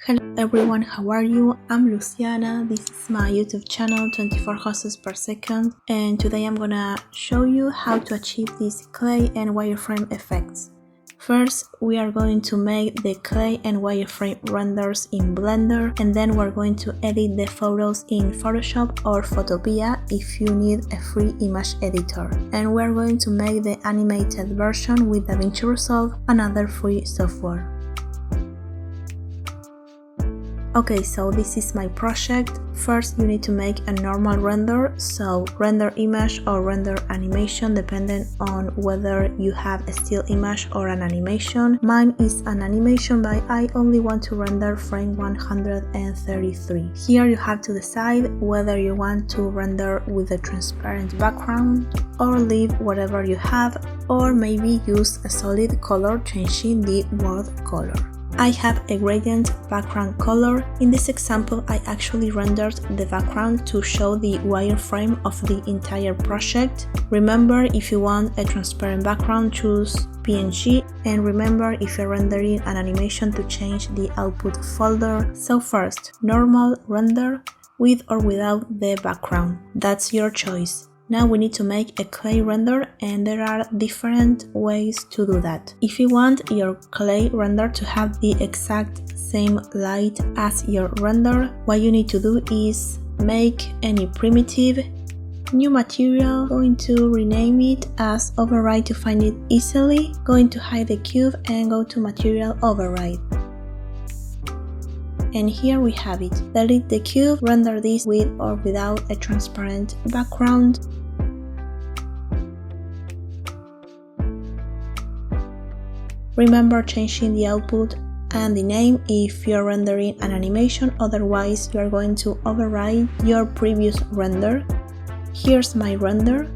Hello everyone, how are you? I'm Luciana. This is my YouTube channel 24 houses per second, and today I'm gonna show you how to achieve these clay and wireframe effects. First, we are going to make the clay and wireframe renders in Blender, and then we're going to edit the photos in Photoshop or Photopea if you need a free image editor. And we're going to make the animated version with DaVinci Resolve, another free software. Okay, so this is my project. First, you need to make a normal render, so render image or render animation depending on whether you have a still image or an animation. Mine is an animation, but I only want to render frame 133. Here you have to decide whether you want to render with a transparent background or leave whatever you have, or maybe use a solid color changing the world color. I have a gradient background color. In this example, I actually rendered the background to show the wireframe of the entire project. Remember, if you want a transparent background, choose PNG, and remember, if you're rendering an animation, to change the output folder. So first, normal render with or without the background. That's your choice. Now we need to make a clay render, and there are different ways to do that. If you want your clay render to have the exact same light as your render, what you need to do is make any primitive, new material, going to rename it as override to find it easily, going to hide the cube and go to material override. And here we have it. Delete the cube, render this with or without a transparent background. Remember changing the output and the name if you're rendering an animation, otherwise you are going to override your previous render. Here's my render.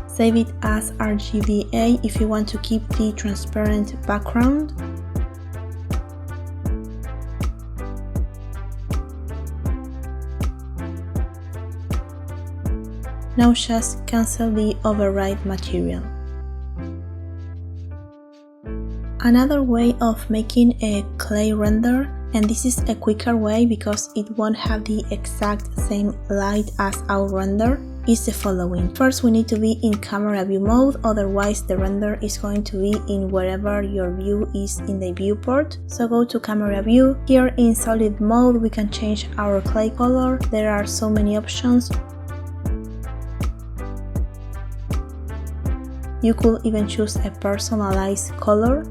Save it as RGBA if you want to keep the transparent background. Now just cancel the override material. Another way of making a clay render, and this is a quicker way because it won't have the exact same light as our render, is the following. First, we need to be in camera view mode, otherwise the render is going to be in wherever your view is in the viewport. So go to camera view. Here in solid mode we can change our clay color. There are so many options. You could even choose a personalized color.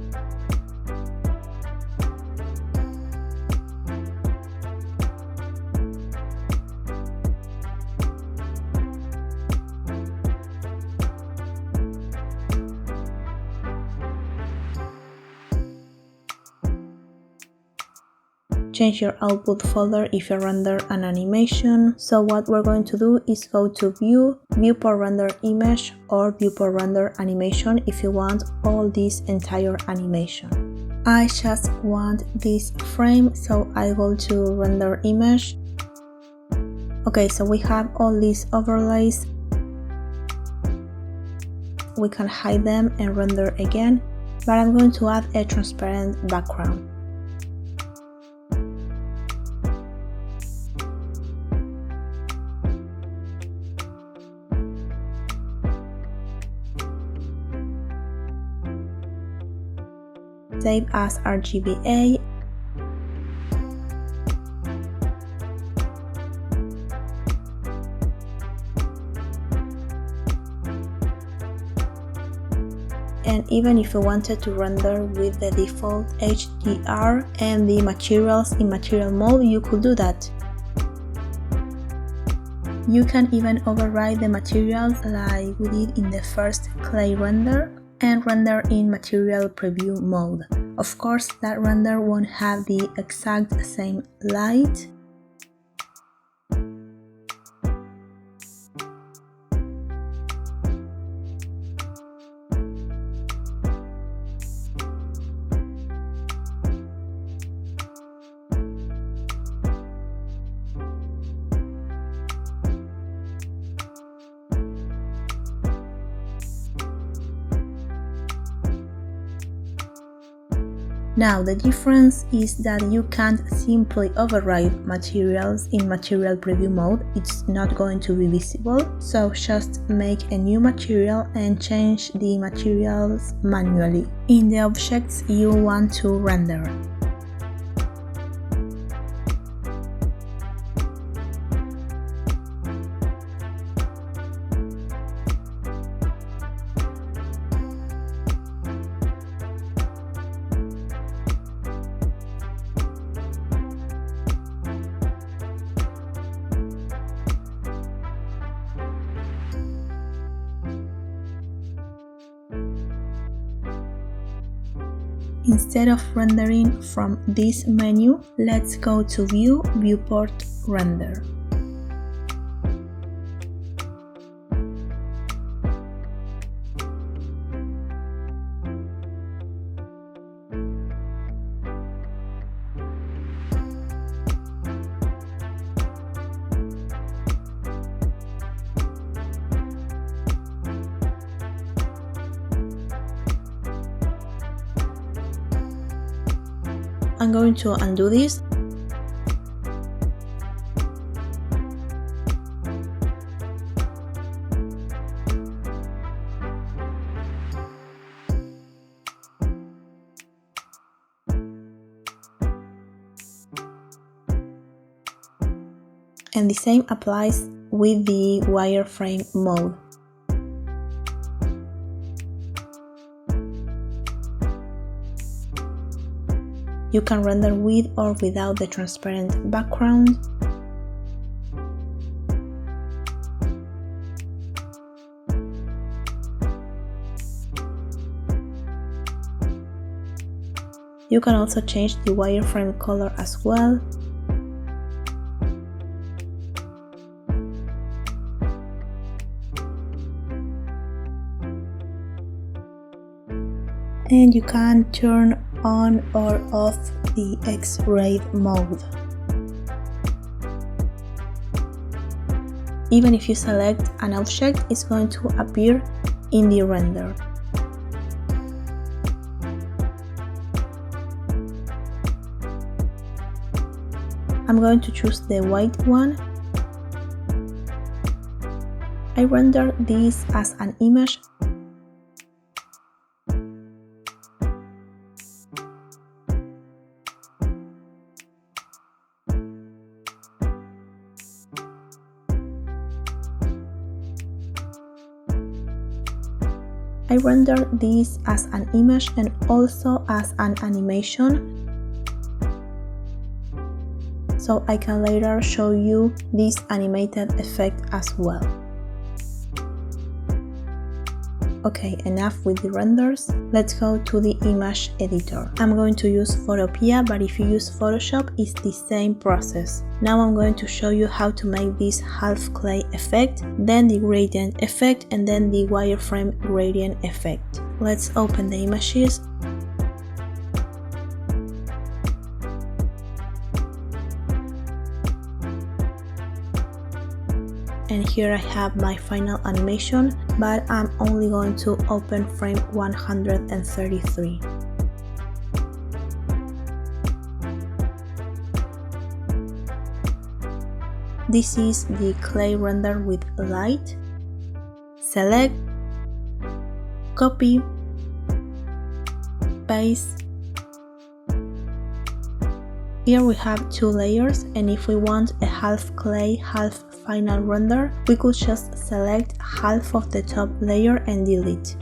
Change your output folder if you render an animation. So what we're going to do is go to View, Viewport Render Image, or Viewport Render Animation if you want all this entire animation. I just want this frame, so I go to Render Image. Okay, so we have all these overlays. We can hide them and render again, but I'm going to add a transparent background. Save as RGBA. And even if you wanted to render with the default HDR and the materials in material mode, you could do that. You can even override the materials like we did in the first clay render, and render in material preview mode. Of course, that render won't have the exact same light. Now the difference is that you can't simply override materials in material preview mode, it's not going to be visible, so just make a new material and change the materials manually in the objects you want to render. Instead of rendering from this menu, let's go to View, Viewport, Render. I'm going to undo this. And the same applies with the wireframe mode. You can render with or without the transparent background. You can also change the wireframe color as well. And you can turn on or off the X-ray mode. Even if you select an object, it's going to appear in the render. I'm going to choose the white one. I render this as an image. I render this as an image and also as an animation, so I can later show you this animated effect as well. Okay, enough with the renders. Let's go to the image editor. I'm going to use Photopea, but if you use Photoshop, it's the same process. Now I'm going to show you how to make this half clay effect, then the gradient effect, and then the wireframe gradient effect. Let's open the images. And here I have my final animation, but I'm only going to open frame 133. This is the clay render with light. Select, copy, paste. Here we have two layers, and if we want a half clay, half final render, we could just select half of the top layer and delete.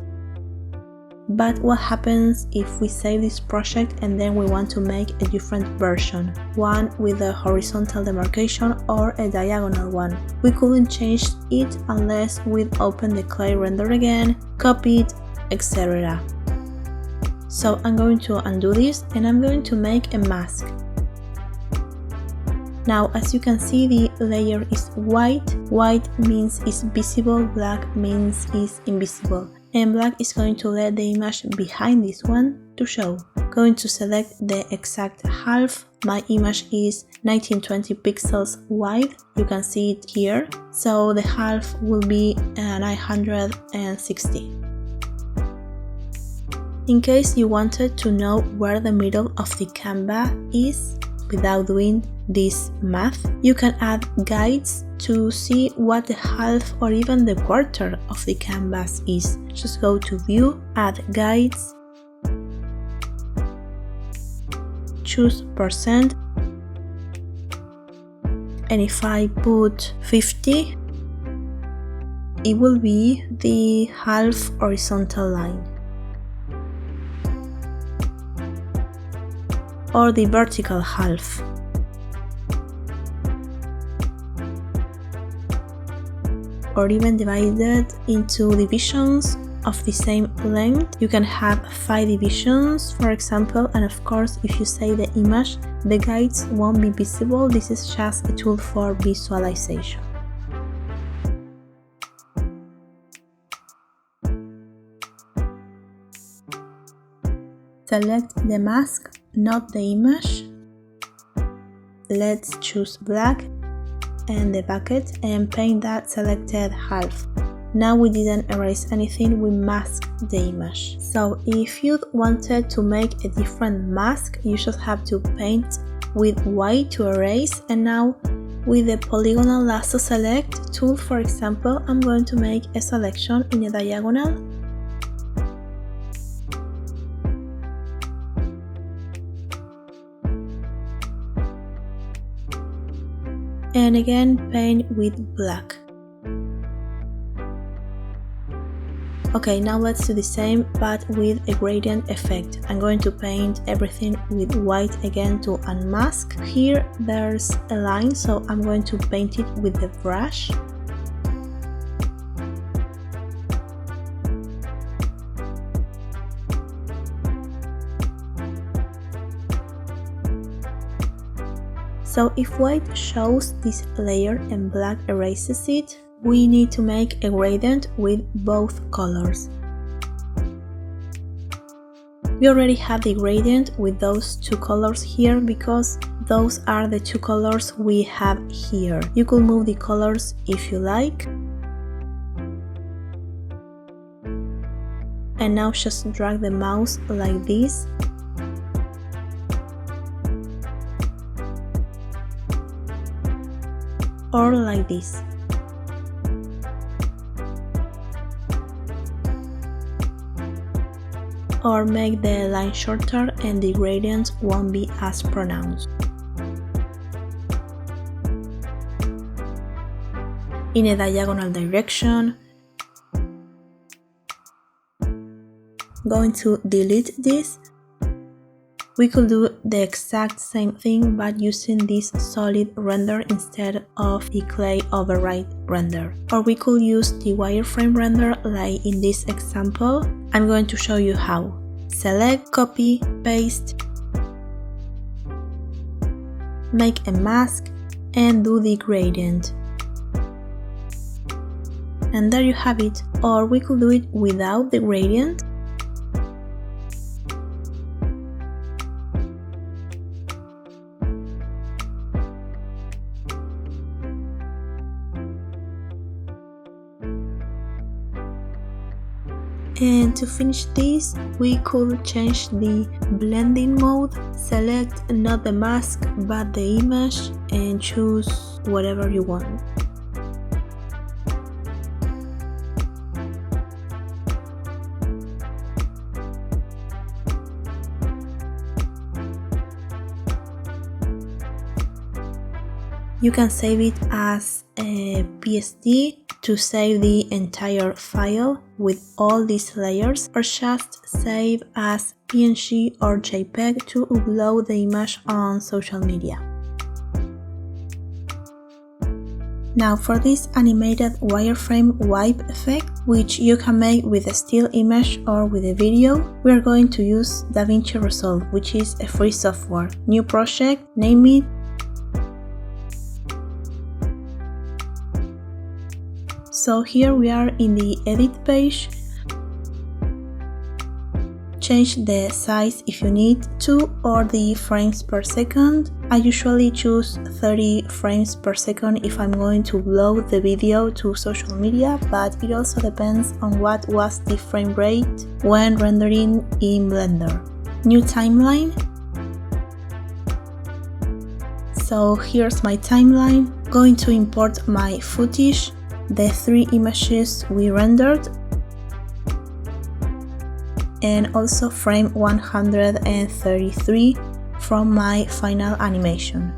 But what happens if we save this project and then we want to make a different version, one with a horizontal demarcation or a diagonal one? We couldn't change it unless we open the clay render again, copy it, etc. So I'm going to undo this and I'm going to make a mask. Now, as you can see, the layer is white. White means it's visible, black means it's invisible. And black is going to let the image behind this one to show. Going to select the exact half. My image is 1920 pixels wide. You can see it here. So the half will be 960. In case you wanted to know where the middle of the canvas is without doing this math, you can add guides to see what the half or even the quarter of the canvas is. Just go to View, Add Guides, choose %, and if I put 50, it will be the half horizontal line, or the vertical half. Or even divided into divisions of the same length. You can have 5 divisions, for example, and of course, if you save the image, the guides won't be visible. This is just a tool for visualization. Select the mask, not the image. Let's choose black and the bucket and paint that selected half. Now we didn't erase anything, we masked the image. So if you wanted to make a different mask, you should have to paint with white to erase, and now with the polygonal lasso select tool, for example, I'm going to make a selection in a diagonal. And again paint with black. Okay, now let's do the same but with a gradient effect. I'm going to paint everything with white again to unmask. Here there's a line, so I'm going to paint it with the brush. So if white shows this layer and black erases it, we need to make a gradient with both colors. We already have the gradient with those two colors here because those are the two colors we have here. You could move the colors if you like. And now just drag the mouse like this. Or like this. Or make the line shorter and the gradient won't be as pronounced. In a diagonal direction, going to delete this. We could do the exact same thing but using this solid render instead of the clay override render. Or we could use the wireframe render like in this example. I'm going to show you how. Select, copy, paste, make a mask and do the gradient. And there you have it. Or we could do it without the gradient. And to finish this, we could change the blending mode, select not the mask but the image and choose whatever you want. You can save it as a PSD to save the entire file with all these layers, or just save as PNG or JPEG to upload the image on social media. Now for this animated wireframe wipe effect, which you can make with a still image or with a video, we are going to use DaVinci Resolve, which is a free software. New project, name it. So here we are in the edit page. change the size if you need to, or the frames per second. I usually choose 30 frames per second if I'm going to upload the video to social media, but it also depends on what was the frame rate when rendering in Blender. New timeline. So here's my timeline. Going to import my footage, the 3 images we rendered, and also frame 133 from my final animation.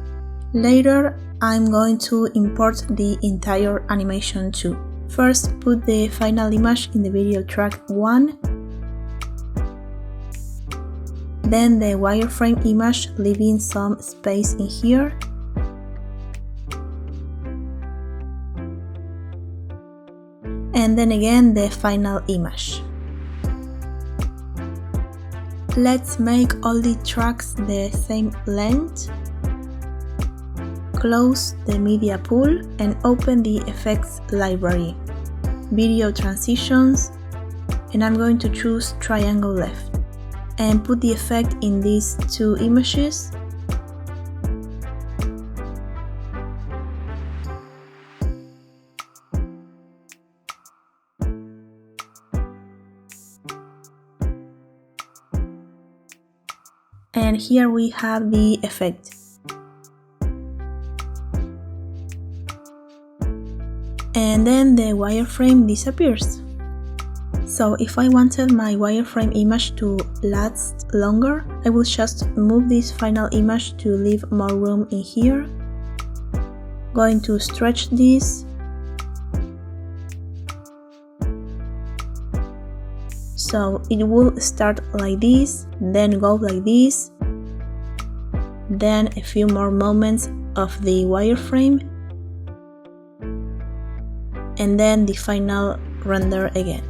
Later, I'm going to import the entire animation too. First, put the final image in the video track 1, then the wireframe image, leaving some space in here, and then again the final image. Let's make all the tracks the same length. Close the media pool and open the effects library, video transitions, and I'm going to choose triangle left and put the effect in these 2 images. And here we have the effect. And then the wireframe disappears. So if I wanted my wireframe image to last longer, I will just move this final image to leave more room in here. Going to stretch this. So it will start like this, then go like this, then a few more moments of the wireframe, and then the final render again.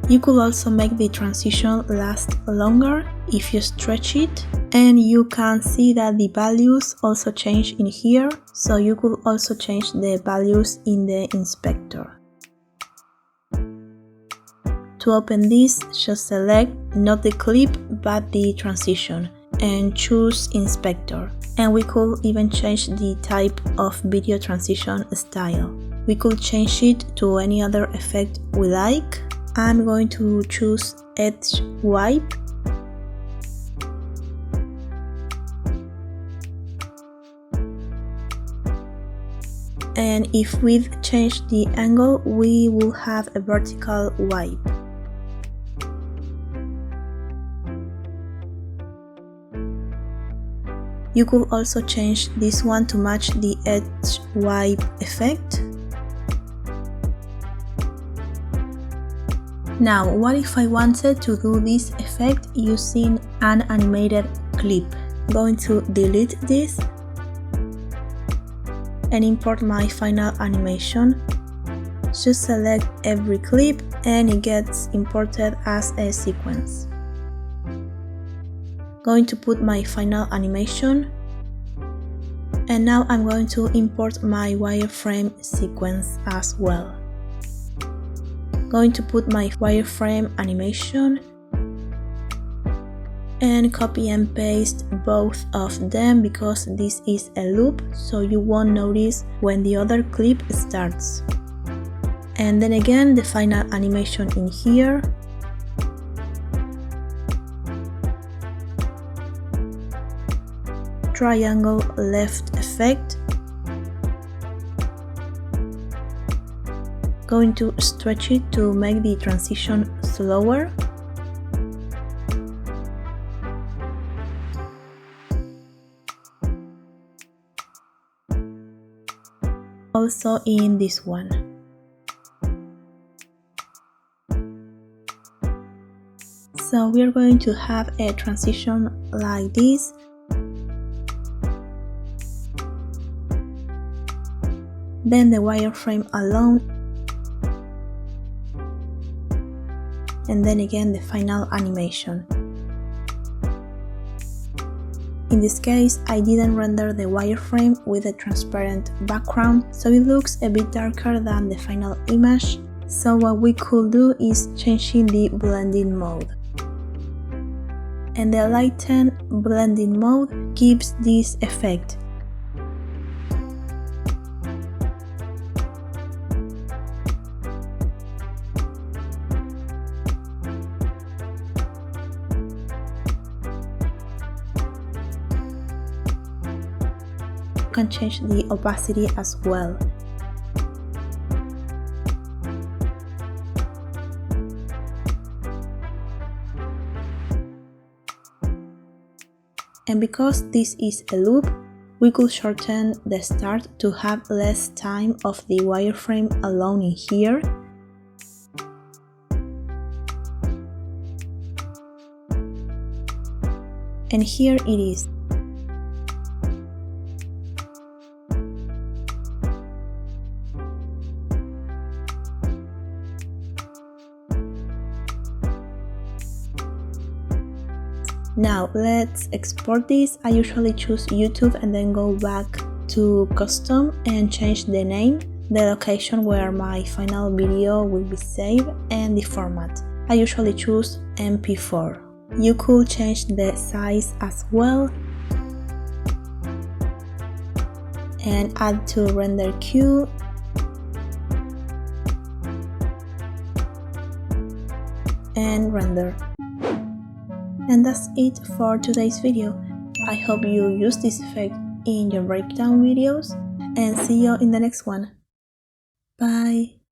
You could also make the transition last longer if you stretch it, and you can see that the values also change in here, so you could also change the values in the inspector. To open this, just select not the clip but the transition and choose inspector, and we could even change the type of video transition style. We could change it to any other effect we like. I'm going to choose edge wipe. And if we change the angle, we will have a vertical wipe. You could also change this one to match the edge wipe effect. Now, what if I wanted to do this effect using an animated clip? I'm going to delete this and import my final animation. Just select every clip and it gets imported as a sequence. Going to put my final animation, and now I'm going to import my wireframe sequence as well. Going to put my wireframe animation and copy and paste both of them because this is a loop, so you won't notice when the other clip starts. And then again the final animation in here. Triangle left effect. Going to stretch it to make the transition slower. Also in this one. So we are going to have a transition like this. Then the wireframe alone. and then again the final animation. In this case, I didn't render the wireframe with a transparent background, so it looks a bit darker than the final image. So what we could do is changing the blending mode. And the lighten blending mode gives this effect. You can change the opacity as well. And because this is a loop, we could shorten the start to have less time of the wireframe alone in here. And here it is. Now let's export this. I usually choose YouTube and then go back to custom and change the name, the location where my final video will be saved, and the format. I usually choose MP4. You could change the size as well and add to render queue. And render. And that's it for today's video. I hope you use this effect in your breakdown videos, and see you in the next one. Bye!